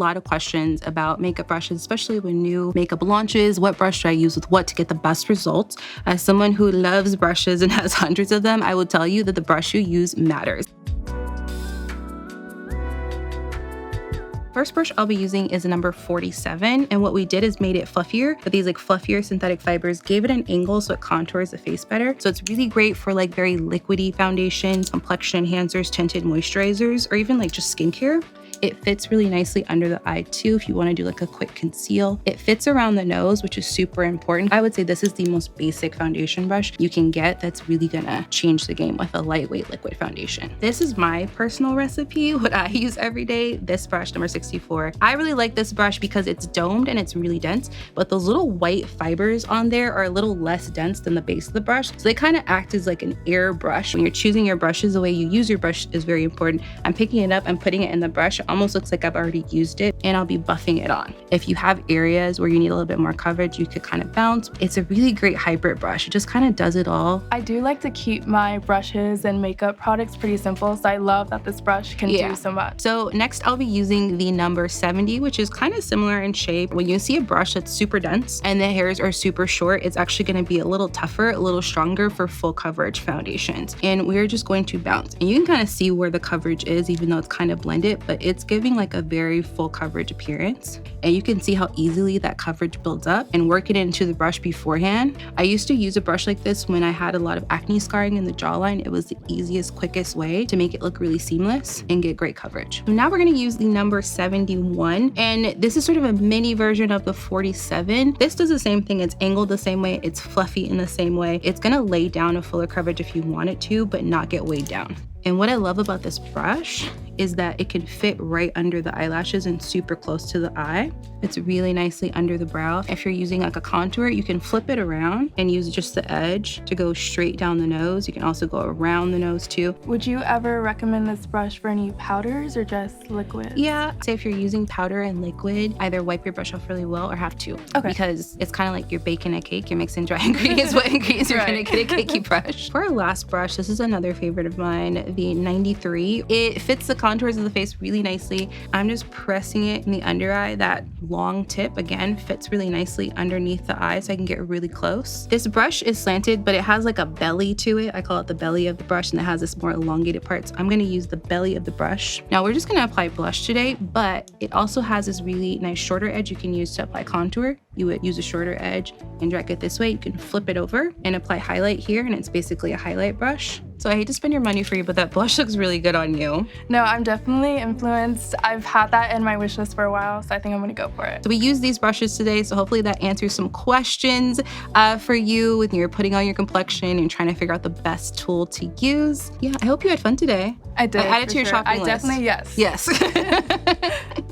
lot of questions about makeup brushes, especially when new makeup launches. What brush should I use with what to get the best results? As someone who loves brushes and has hundreds of them, I will tell you that the brush you use matters. First brush I'll be using is a number 47, and what we did is made it fluffier, but these like fluffier synthetic fibers gave it an angle so it contours the face better. So it's really great for like very liquidy foundations, complexion enhancers, tinted moisturizers, or even like just skincare. It fits really nicely under the eye too if you want to do like a quick conceal. It fits around the nose, which is super important. I would say this is the most basic foundation brush you can get that's really gonna change the game with a lightweight liquid foundation. This is my personal recipe, what I use every day, this brush, number 64. I really like this brush because it's domed and it's really dense, but those little white fibers on there are a little less dense than the base of the brush. So they kind of act as like an air brush. When you're choosing your brushes, the way you use your brush is very important. I'm picking it up and putting it in the brush. Almost looks like I've already used it, and I'll be buffing it on. If you have areas where you need a little bit more coverage, you could kind of bounce. It's a really great hybrid brush. It just kind of does it all. I do like to keep my brushes and makeup products pretty simple, so I love that this brush can do so much. So next I'll be using the number 70, which is kind of similar in shape. When you see a brush that's super dense and the hairs are super short, it's actually going to be a little tougher, a little stronger for full coverage foundations. And we're just going to bounce. And you can kind of see where the coverage is, even though it's kind of blended, but it's giving like a very full coverage appearance. And you can see how easily that coverage builds up, and work it into the brush beforehand. I used to use a brush like this when I had a lot of acne scarring in the jawline. It was the easiest, quickest way to make it look really seamless and get great coverage. So now we're going to use the number 71, and this is sort of a mini version of the 47. This does the same thing. It's angled the same way. It's fluffy in the same way. It's going to lay down a fuller coverage if you want it to, but not get weighed down. And what I love about this brush is that it can fit right under the eyelashes and super close to the eye. It's really nicely under the brow. If you're using like a contour, you can flip it around and use just the edge to go straight down the nose. You can also go around the nose too. Would you ever recommend this brush for any powders or just liquid? Yeah, say if you're using powder and liquid, either wipe your brush off really well or have two. Okay. Because it's kind of like you're baking a cake. You're mixing dry ingredients, wet ingredients, you're gonna get a cakey brush. For our last brush, this is another favorite of mine, the 93. It fits the contours of the face really nicely. I'm just pressing it in the under eye. That long tip, again, fits really nicely underneath the eye so I can get really close. This brush is slanted, but it has like a belly to it. I call it the belly of the brush, and it has this more elongated part. So I'm gonna use the belly of the brush. Now we're just gonna apply blush today, but it also has this really nice shorter edge you can use to apply contour. You would use a shorter edge and drag it this way. You can flip it over and apply highlight here, and it's basically a highlight brush. So I hate to spend your money for you, but that blush looks really good on you. No, I'm definitely influenced. I've had that in my wish list for a while, so I think I'm gonna go for it. So we use these brushes today, so hopefully that answers some questions for you when you're putting on your complexion and trying to figure out the best tool to use. Yeah, I hope you had fun today. I did. I added to your shopping list. Definitely, yes. Yes.